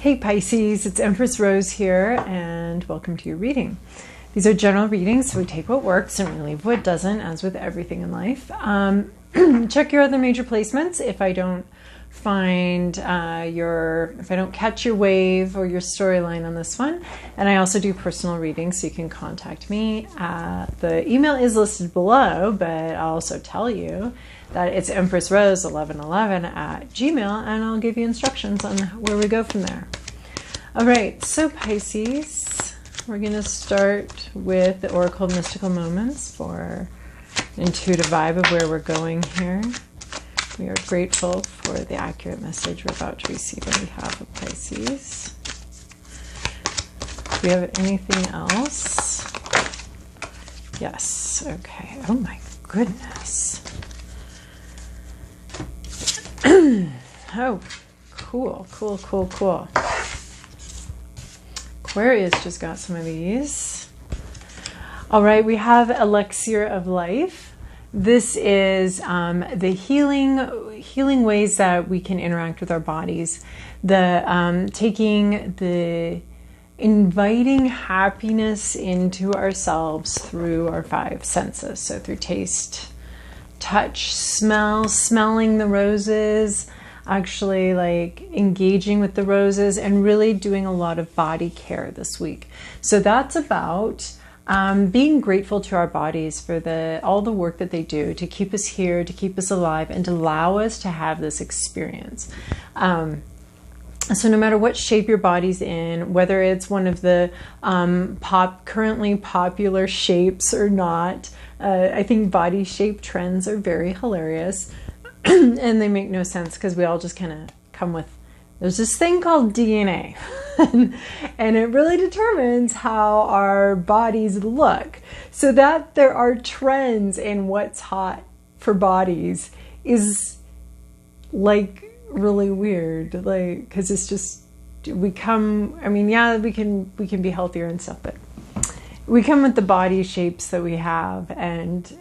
Hey Pisces, it's Empress Rose here, and welcome to your reading. These are general readings, so we take what works and we leave what doesn't, as with everything in life. Check your other major placements if I don't find if I don't catch your wave or your storyline on this one. And I also do personal readings, so you can contact me. The email is listed below, but I'll also tell you that it's empressrose1111@gmail, and I'll give you instructions on where we go from there. All right, so Pisces, we're going to start with the Oracle of Mystical Moments for an intuitive vibe of where we're going here. We are grateful for the accurate message we're about to receive on behalf of Pisces. Do we have anything else? Yes, okay. Oh my goodness. Oh, cool. Aquarius just got some of these. All right, we have Elixir of Life. This is the healing ways that we can interact with our bodies. Inviting happiness into ourselves through our five senses. So through taste, touch, smell, smelling the roses, actually like engaging with the roses, and really doing a lot of body care this week. So that's about being grateful to our bodies for all the work that they do to keep us here, to keep us alive, and to allow us to have this experience. So no matter what shape your body's in, whether it's one of the currently popular shapes or not, I think body shape trends are very hilarious. And they make no sense because we all just kind of come with, there's this thing called DNA. And it really determines how our bodies look. So that there are trends in what's hot for bodies is like really weird, like, because it's just we can be healthier and stuff, but we come with the body shapes that we have, and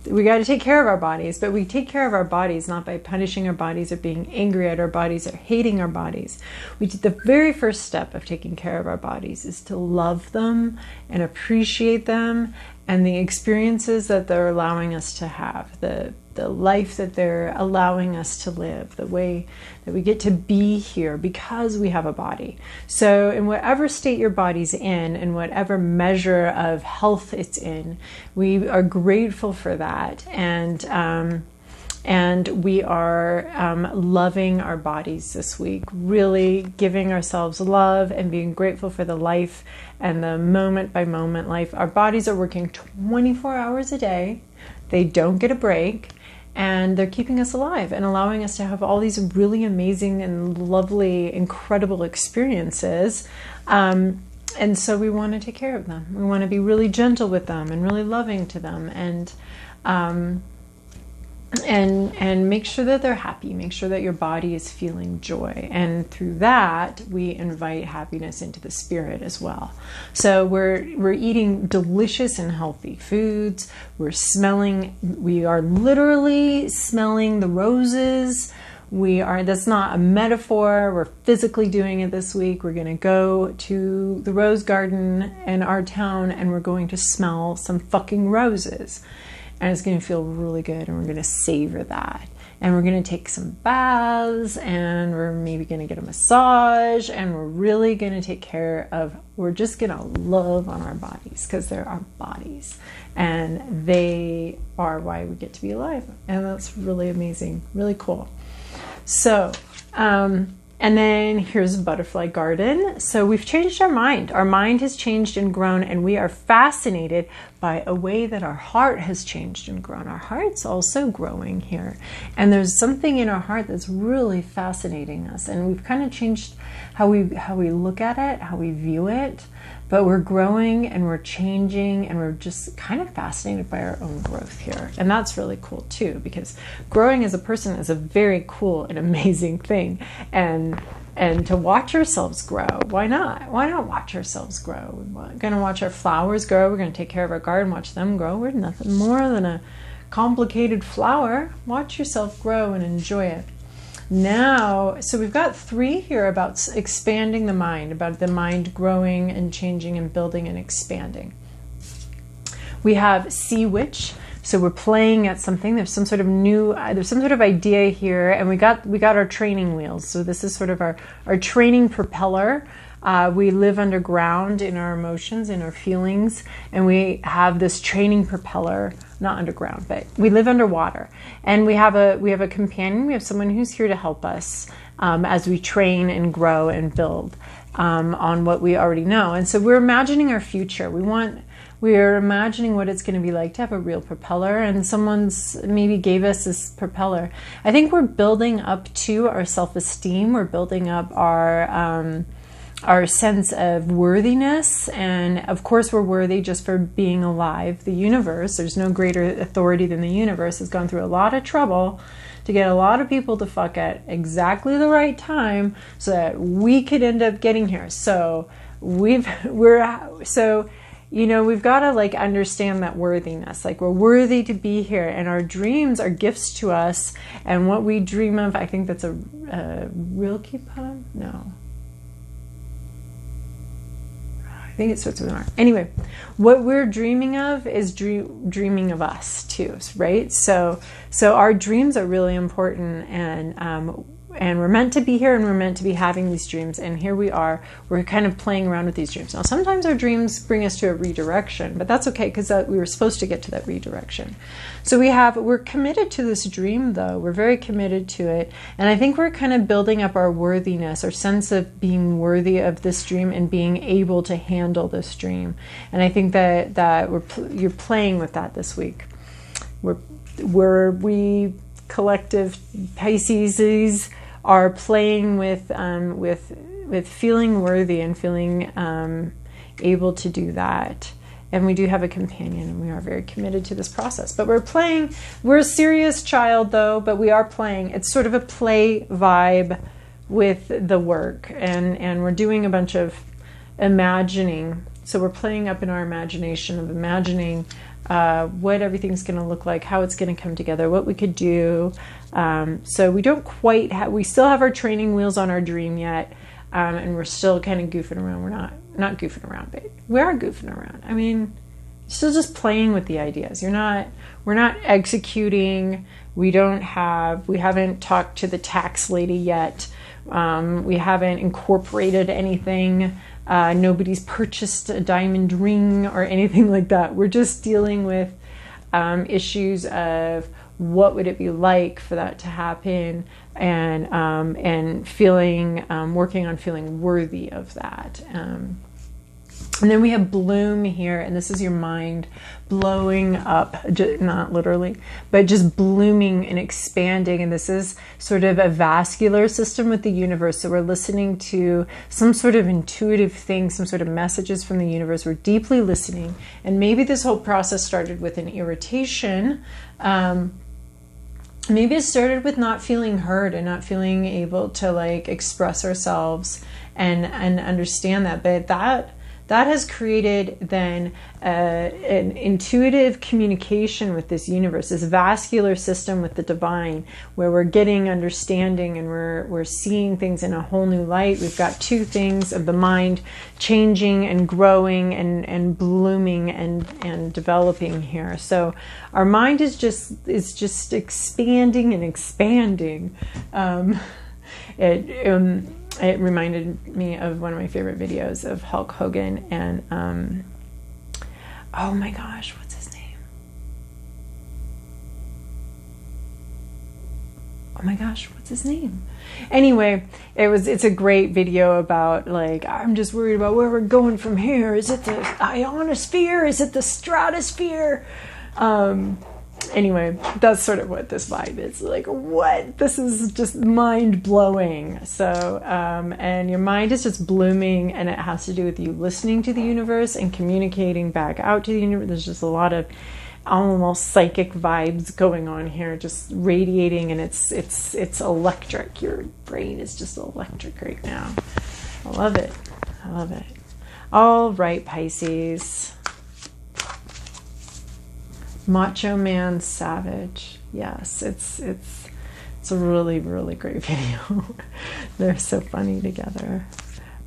we got to take care of our bodies, but we take care of our bodies not by punishing our bodies or being angry at our bodies or hating our bodies. The very first step of taking care of our bodies is to love them and appreciate them and the experiences that they're allowing us to have, the life that they're allowing us to live, the way that we get to be here because we have a body. So in whatever state your body's in whatever measure of health it's in, we are grateful for that. And we are loving our bodies this week, really giving ourselves love and being grateful for the life and the moment by moment life. Our bodies are working 24 hours a day. They don't get a break. And they're keeping us alive and allowing us to have all these really amazing and lovely, incredible experiences. And so we want to take care of them. We want to be really gentle with them and really loving to them, and make sure that they're happy. Make sure that your body is feeling joy. And through that, we invite happiness into the spirit as well. So we're eating delicious and healthy foods. We are literally smelling the roses. That's not a metaphor. We're physically doing it this week. We're going to go to the rose garden in our town, and we're going to smell some fucking roses. And it's going to feel really good, and we're going to savor that. And we're going to take some baths, and we're maybe going to get a massage, and we're really going to take care of, we're just going to love on our bodies because they're our bodies. And they are why we get to be alive. And that's really amazing, really cool. So, and then here's a butterfly garden. So we've changed our mind. Our mind has changed and grown, and we are fascinated by a way that our heart has changed and grown. Our heart's also growing here. And there's something in our heart that's really fascinating us. And we've kind of changed how we look at it, how we view it. But we're growing and we're changing, and we're just kind of fascinated by our own growth here. And that's really cool too, because growing as a person is a very cool and amazing thing. And to watch ourselves grow, why not? Why not watch ourselves grow? We're going to watch our flowers grow. We're going to take care of our garden, watch them grow. We're nothing more than a complicated flower. Watch yourself grow and enjoy it. Now, so we've got 3 here about expanding the mind, about the mind growing and changing and building and expanding. We have Sea Witch. So we're playing at something. There's some sort of there's some sort of idea here, and we got our training wheels. So this is sort of our training propeller. We live underground in our emotions, in our feelings, and we have this training propeller, not underground, but we live underwater. And we have a companion. We have someone who's here to help us as we train and grow and build on what we already know. And so we're imagining our future. We're imagining what it's going to be like to have a real propeller, and someone's maybe gave us this propeller. I think we're building up to our self-esteem. We're building up our sense of worthiness, and of course we're worthy just for being alive. The universe, there's no greater authority than the universe, has gone through a lot of trouble to get a lot of people to fuck at exactly the right time so that we could end up getting here. So we've got to like understand that worthiness. Like, we're worthy to be here, and our dreams are gifts to us. And what we dream of, I think that's a Rilke poem? No. I think it starts with an R. Anyway, what we're dreaming of is dreaming of us too, right? So our dreams are really important, and we're meant to be here, and we're meant to be having these dreams. And here we are, we're kind of playing around with these dreams. Now, sometimes our dreams bring us to a redirection, but that's okay, because we were supposed to get to that redirection. So we're committed to this dream, though. We're very committed to it. And I think we're kind of building up our worthiness, our sense of being worthy of this dream and being able to handle this dream. And I think that you're playing with that this week. We collective Pisces are playing with feeling worthy and feeling able to do that. And we do have a companion, and we are very committed to this process. But we're a serious child, though, but we are playing. It's sort of a play vibe with the work, and we're doing a bunch of imagining. So we're playing up in our imagination of imagining what everything's going to look like, how it's going to come together, what we could do. So we don't quite we still have our training wheels on our dream yet, and we're still kind of goofing around. We're not goofing around, but we are goofing around. I mean, still just playing with the ideas. We're not executing. We haven't talked to the tax lady yet. We haven't incorporated anything. Nobody's purchased a diamond ring or anything like that. We're just dealing with issues of what would it be like for that to happen, and feeling, working on feeling worthy of that. And then we have bloom here, and this is your mind blowing up, not literally, but just blooming and expanding. And this is sort of a vascular system with the universe. So we're listening to some sort of intuitive thing, some sort of messages from the universe. We're deeply listening. And maybe this whole process started with an irritation. Maybe it started with not feeling heard and not feeling able to like express ourselves and understand that. But that has created then an intuitive communication with this universe, this vascular system with the divine, where we're getting understanding and we're seeing things in a whole new light. We've got 2 things of the mind changing and growing and blooming and developing here. So our mind is just expanding and expanding. It reminded me of one of my favorite videos of Hulk Hogan and, oh my gosh, what's his name? Oh my gosh, what's his name? Anyway, it's a great video about like, I'm just worried about where we're going from here. Is it the ionosphere? Is it the stratosphere? Anyway, that's sort of what this vibe is. Like, what? This is just mind-blowing. So, and your mind is just blooming, and it has to do with you listening to the universe and communicating back out to the universe. There's just a lot of almost psychic vibes going on here, just radiating, and it's electric. Your brain is just electric right now. I love it. I love it. All right, Pisces. Macho man savage. Yes, it's It's a really, really great video. They're so funny together.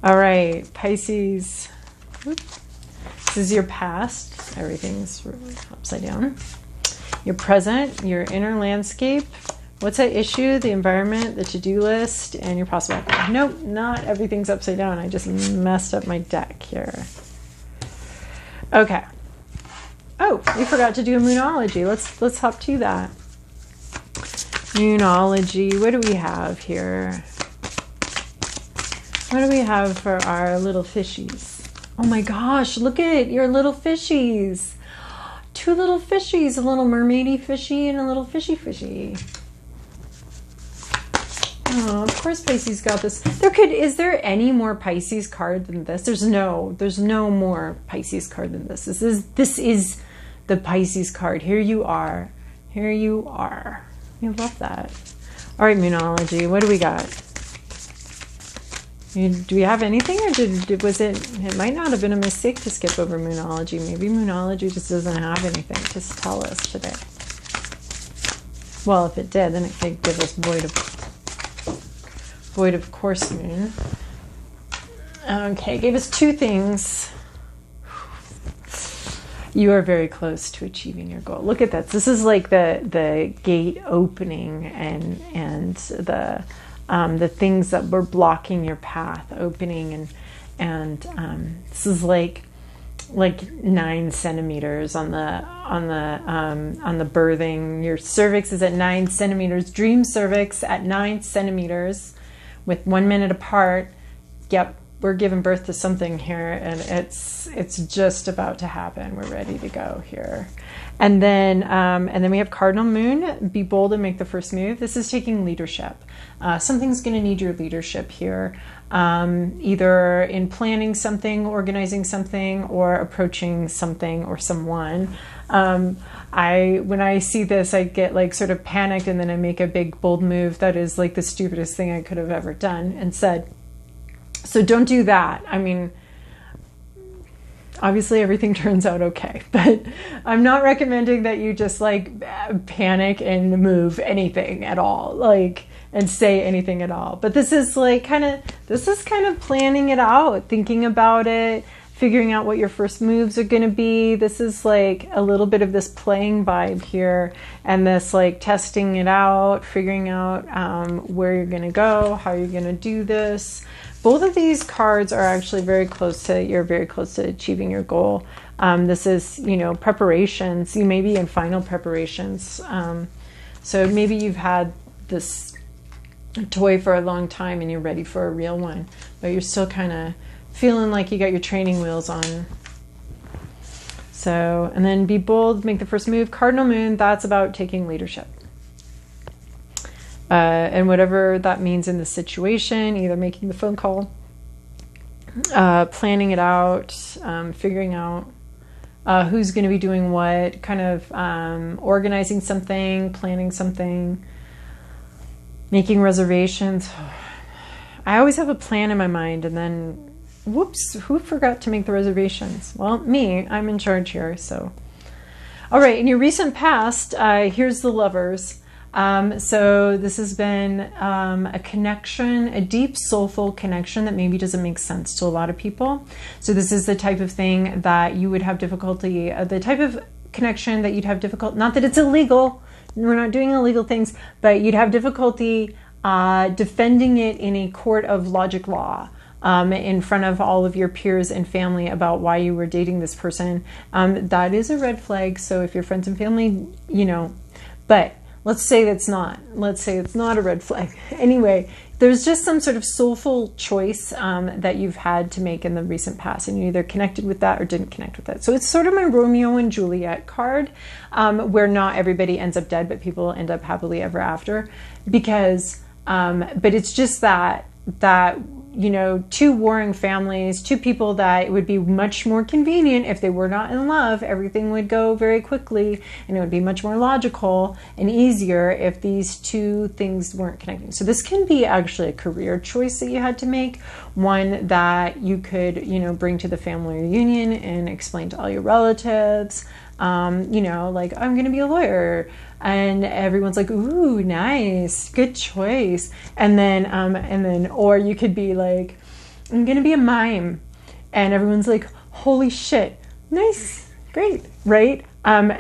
All right, Pisces. Oops. This is your past. Everything's really upside down. Your present, your inner landscape. What's at issue? The environment, the to-do list, and your possible. Nope, not everything's upside down. I just messed up my deck here. Okay. Oh, we forgot to do a Moonology. Let's hop to that. Moonology. What do we have here? What do we have for our little fishies? Oh my gosh, look at your little fishies. Two little fishies, a little mermaidy fishy and a little fishy. Oh, of course Pisces got this. Is there any more Pisces card than this? There's no more Pisces card than this. This is the Pisces card. Here you are. Here you are. I love that. All right, Moonology. What do we got? Do we have anything, or was it might not have been a mistake to skip over Moonology. Maybe Moonology just doesn't have anything to tell us today. Well, if it did, then it could give us void of course moon. Okay, gave us two things. You are very close to achieving your goal. Look at that. This is like the gate opening and the things that were blocking your path opening, and this is like 9 centimeters on the birthing. Your cervix is at 9 centimeters. Dream cervix at 9 centimeters, with 1 minute apart. Yep. We're giving birth to something here, and it's just about to happen. We're ready to go here. And then we have Cardinal Moon. Be bold and make the first move. This is taking leadership. Something's going to need your leadership here, either in planning something, organizing something, or approaching something or someone. When I see this, I get like sort of panicked, and then I make a big bold move that is like the stupidest thing I could have ever done and said. So don't do that. I mean, obviously everything turns out okay, but I'm not recommending that you just like panic and move anything at all, like, and say anything at all. But this is kind of planning it out, thinking about it, figuring out what your first moves are going to be. This is like a little bit of this playing vibe here, and this like testing it out, figuring out where you're going to go, how you're going to do this. Both of these cards are actually you're very close to achieving your goal. This is, preparations. You may be in final preparations. So maybe you've had this toy for a long time and you're ready for a real one, but you're still kind of feeling like you got your training wheels on. So, and then be bold, make the first move. Cardinal Moon, that's about taking leadership. And whatever that means in the situation, either making the phone call, planning it out, figuring out who's going to be doing what, kind of organizing something, planning something, making reservations. I always have a plan in my mind, and then, whoops, who forgot to make the reservations? Well, me, I'm in charge here, so. All right, in your recent past, here's the Lovers. So this has been a connection, a deep soulful connection that maybe doesn't make sense to a lot of people. So this is the type of thing that you would have difficulty, the type of connection that you'd have difficulty, not that it's illegal, we're not doing illegal things, but you'd have difficulty defending it in a court of logic law. In front of all of your peers and family about why you were dating this person. That is a red flag. So if your friends and family, but let's say it's not a red flag. Anyway, there's just some sort of soulful choice that you've had to make in the recent past, and you either connected with that or didn't connect with it. So it's sort of my Romeo and Juliet card, where not everybody ends up dead, but people end up happily ever after, because, but it's just that two warring families, two people that it would be much more convenient if they were not in love. Everything would go very quickly, and it would be much more logical and easier if these two things weren't connecting. So this can be actually a career choice that you had to make, one that you could, bring to the family reunion and explain to all your relatives. Like, I'm going to be a lawyer. and everyone's like, ooh, nice, good choice. And then, or you could be like, I'm going to be a mime. And everyone's like, holy shit, nice, great, right?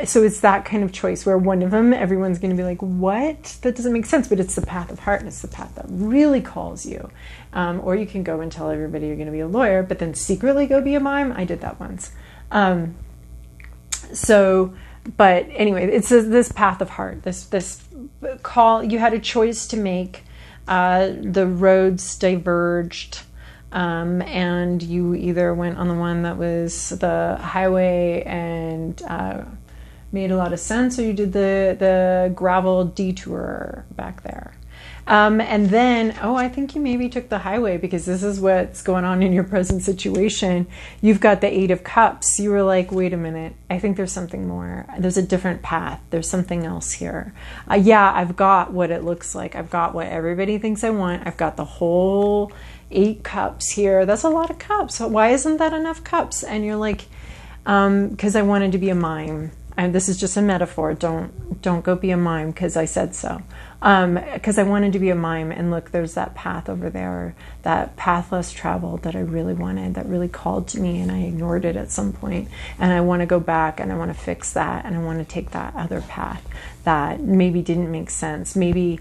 So it's that kind of choice where one of them, everyone's going to be like, what? That doesn't make sense. But it's the path of heart, and it's the path that really calls you. Or you can go and tell everybody you're going to be a lawyer, but then secretly go be a mime. I did that once. But anyway, it's this path of heart, this call. You had a choice to make. The roads diverged. And you either went on the one that was the highway and made a lot of sense, or you did the gravel detour back there. And then, I think you maybe took the highway, because this is what's going on in your present situation. You've got the Eight of Cups. You were like, wait a minute, I think there's something more. There's a different path. There's something else here. I've got what it looks like. I've got what everybody thinks I want. I've got the whole 8 cups here. That's a lot of cups. Why isn't that enough cups? And you're like, because I wanted to be a mime. And this is just a metaphor. Don't go be a mime because I said so. Because I wanted to be a mime. And look, there's that path over there, that path less traveled that I really wanted, that really called to me, and I ignored it at some point. And I want to go back, and I want to fix that, and I want to take that other path that maybe didn't make sense. Maybe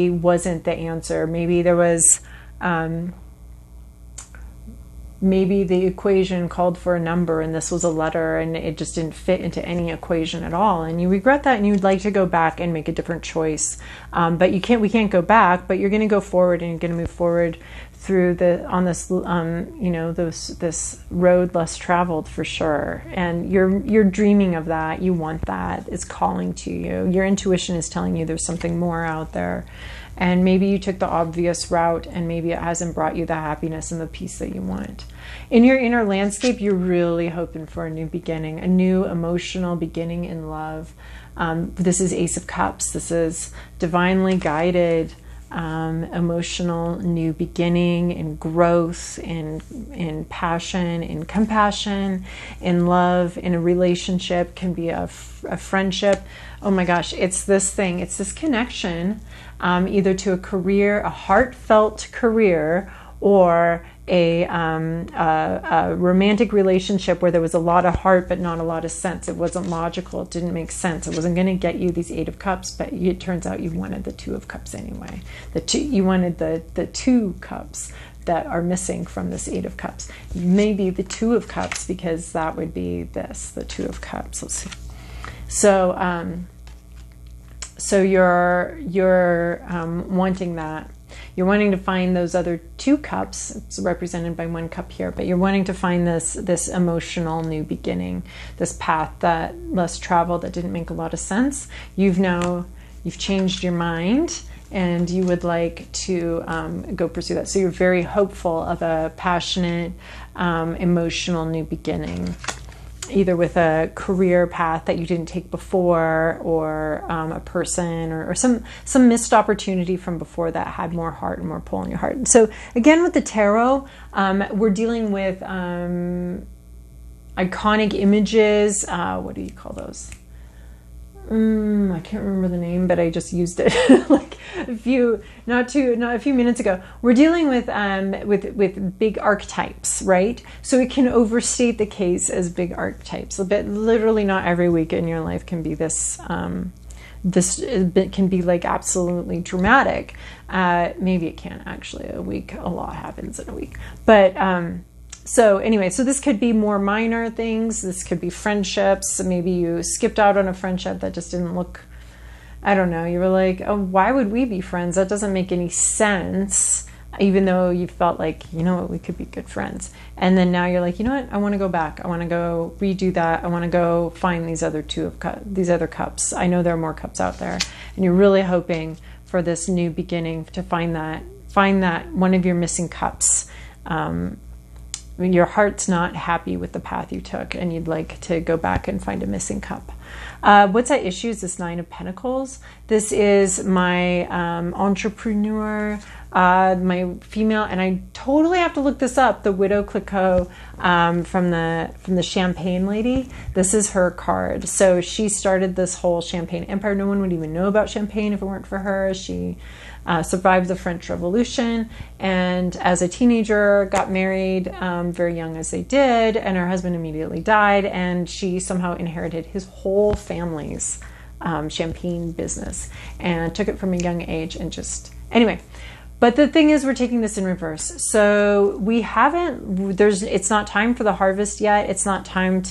wasn't the answer. Maybe there was... maybe the equation called for a number and this was a letter, and it just didn't fit into any equation at all, and you regret that, and you'd like to go back and make a different choice, but we can't go back, but you're going to go forward, and you're going to move forward through this road less traveled, for sure. And you're dreaming of that. You want that. It's calling to you. Your intuition is telling you there's something more out there. And maybe you took the obvious route, and maybe it hasn't brought you the happiness and the peace that you want. In your inner landscape, you're really hoping for a new beginning, a new emotional beginning in love. This is Ace of Cups. This is divinely guided, emotional new beginning, in growth, in passion, in compassion, in love, in a relationship. Can be a friendship. Oh my gosh, it's this thing. It's this connection, either to a career, a heartfelt career, or a romantic relationship where there was a lot of heart but not a lot of sense. It wasn't logical. It didn't make sense. It wasn't going to get you these 8 of Cups, but it turns out you wanted the 2 of Cups anyway. You wanted the 2 cups that are missing from this 8 of Cups. Maybe the 2 of Cups, because that would be this, the 2 of Cups. Let's see. So you're wanting that. You're wanting to find those other 2 cups. It's represented by 1 cup here, but you're wanting to find this emotional new beginning, this path that less traveled, that didn't make a lot of sense. You've changed your mind, and you would like to go pursue that. So you're very hopeful of a passionate, emotional new beginning, either with a career path that you didn't take before, or a person, or some missed opportunity from before that had more heart and more pull in your heart. So again, with the tarot, we're dealing with iconic images. What do you call those? I can't remember the name, but I just used it like a few minutes ago. We're dealing with big archetypes, right? So it can overstate the case as big archetypes. But literally, not every week in your life can be this. This can be like absolutely dramatic. Maybe it can actually. A lot happens in a week, but. So anyway, so this could be more minor things. This could be friendships. Maybe you skipped out on a friendship that just didn't look, I don't know. You were like, oh, why would we be friends? That doesn't make any sense. Even though you felt like, you know what, we could be good friends. And then now you're like, you know what, I want to go back. I want to go redo that. I want to go find these other these other cups. I know there are more cups out there. And you're really hoping for this new beginning, to find that one of your missing cups. When your heart's not happy with the path you took, and you'd like to go back and find a missing cup. What's at issue is this 9 of Pentacles. This is my entrepreneur, my female, and I totally have to look this up, the Widow Clicquot from the Champagne lady. This is her card. So she started this whole Champagne empire. No one would even know about Champagne if it weren't for her. She survived the French Revolution, and as a teenager got married very young as they did, and her husband immediately died, and she somehow inherited his whole family's champagne business and took it from a young age, and just anyway. But the thing is, we're taking this in reverse. So we haven't, it's not time for the harvest yet. It's not time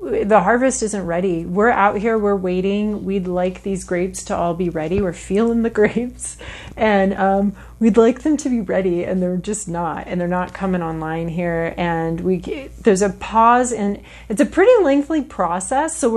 the harvest isn't ready. We're out here, we're waiting. We'd like these grapes to all be ready. We're feeling the grapes, and we'd like them to be ready, and they're just not, and they're not coming online here. And there's a pause, and it's a pretty lengthy process. So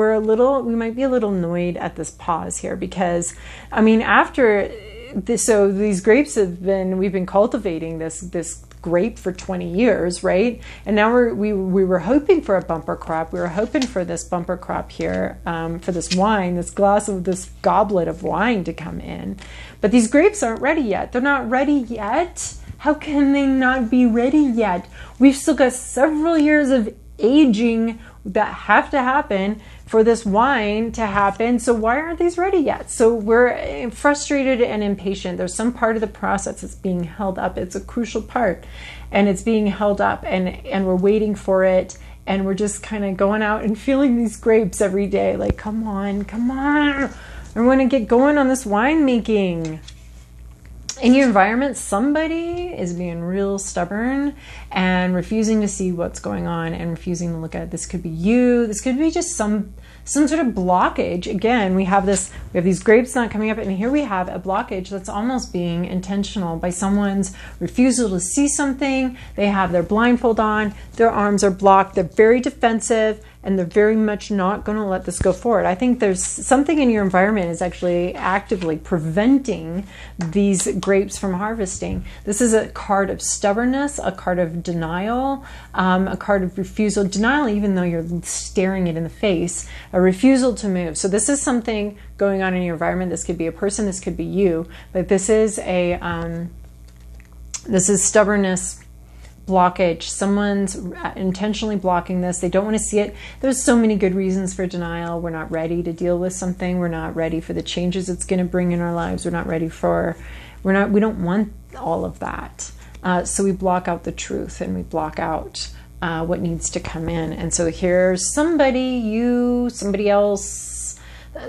we might be a little annoyed at this pause here, because I mean, after this, so these grapes we've been cultivating this grape for 20 years, right? And now we were hoping for a bumper crop. We were hoping for this bumper crop here, for this wine, this goblet of wine to come in. But these grapes aren't ready yet. They're not ready yet. How can they not be ready yet? We've still got several years of aging that have to happen for this wine to happen. So why aren't these ready yet? So we're frustrated and impatient. There's some part of the process that's being held up. It's a crucial part, and it's being held up, and we're waiting for it, and we're just kind of going out and feeling these grapes every day. Like, come on. I want to get going on this wine making. In your environment, somebody is being real stubborn and refusing to see what's going on and refusing to look at it. This could be you. This could be just some sort of blockage. Again, we have these grapes not coming up, and here we have a blockage that's almost being intentional by someone's refusal to see something. They have their blindfold on, their arms are blocked, they're very defensive, and they're very much not going to let this go forward. I think there's something in your environment is actually actively preventing these grapes from harvesting. This is a card of stubbornness, a card of denial, a card of refusal. Denial, even though you're staring it in the face, a refusal to move. So this is something going on in your environment. This could be a person, this could be you, but this is stubbornness, blockage. Someone's intentionally blocking this. They don't want to see it. There's so many good reasons for denial. We're not ready to deal with something. We're not ready for the changes it's going to bring in our lives. We don't want all of that. So we block out the truth, and we block out what needs to come in. And so here's somebody else,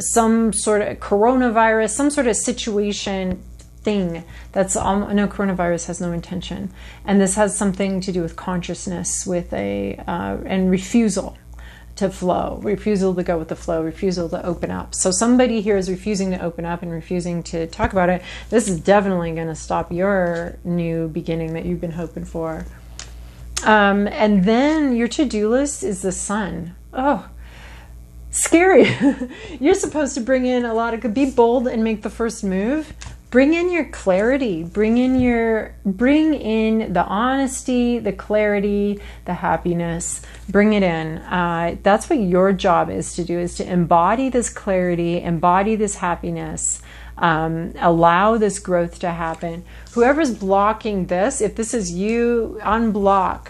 some sort of coronavirus, some sort of situation thing that's no, coronavirus has no intention, and this has something to do with consciousness, with and refusal to flow, refusal to go with the flow, refusal to open up. So somebody here is refusing to open up and refusing to talk about it. This is definitely going to stop your new beginning that you've been hoping for. And then your to-do list is the sun. Oh, scary. You're supposed to bring in be bold and make the first move. Bring in your clarity, bring in the honesty, the clarity, the happiness, bring it in. That's what your job is to do, is to embody this clarity, embody this happiness, allow this growth to happen. Whoever's blocking this, if this is you, unblock,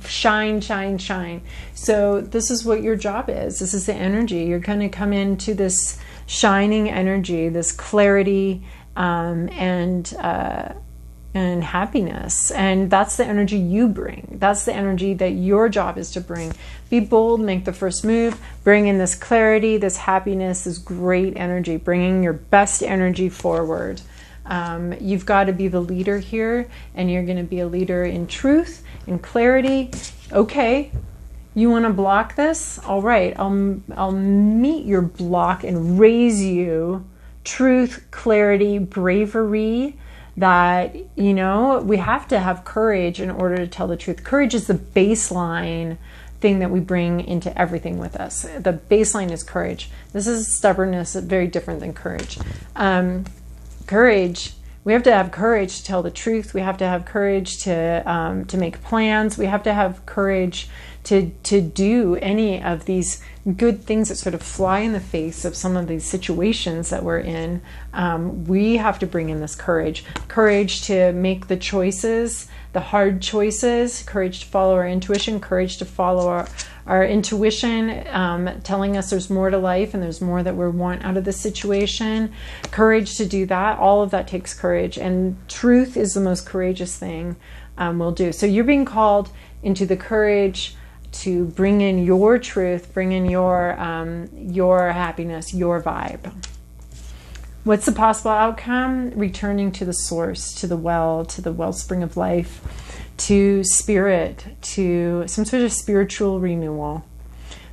shine, shine, shine. So this is what your job is. This is the energy. You're going to come into this shining energy, this clarity, and happiness, and that's the energy you bring. That's the energy that your job is to bring. Be bold, make the first move, bring in this clarity, this happiness, this great energy, bringing your best energy forward. You've got to be the leader here, and you're going to be a leader in truth, in clarity. Okay, you want to block this? All right, I'll meet your block and raise you. Truth, clarity, bravery, that, we have to have courage in order to tell the truth. Courage is the baseline thing that we bring into everything with us. The baseline is courage. This is stubbornness, very different than courage. Courage, we have to have courage to tell the truth. We have to have courage to make plans. We have to have courage to do any of these good things that sort of fly in the face of some of these situations that we're in. We have to bring in this courage to make the choices, the hard choices, courage to follow our intuition, courage to follow our intuition, telling us there's more to life and there's more that we want out of this situation. Courage to do that. All of that takes courage, and truth is the most courageous thing we'll do. So you're being called into the courage to bring in your truth, bring in your happiness, your vibe. What's the possible outcome? Returning to the source, to the wellspring of life, to spirit, to some sort of spiritual renewal.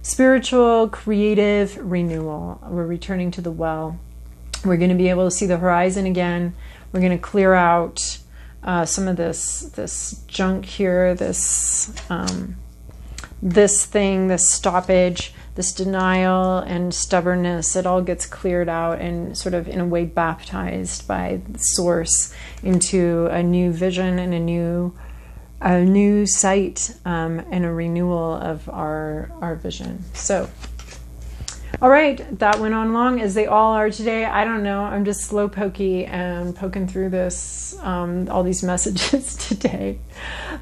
Spiritual, creative renewal. We're returning to the well. We're going to be able to see the horizon again. We're going to clear out some of this junk here, this stoppage, this denial and stubbornness. It all gets cleared out and sort of in a way baptized by the source into a new vision and a new sight, and a renewal of our vision. So, all right, that went on long as they all are today. I don't know. I'm just slow pokey and poking through this, all these messages today.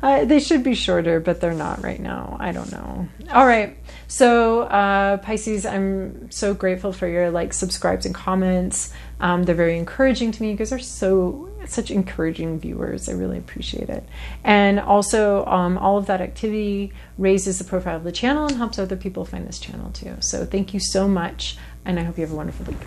They should be shorter, but they're not right now. I don't know. All right. So Pisces, I'm so grateful for your likes, subscribes, and comments. They're very encouraging to me. You guys are such encouraging viewers. I really appreciate it. And also, all of that activity raises the profile of the channel and helps other people find this channel too. So thank you so much, and I hope you have a wonderful week.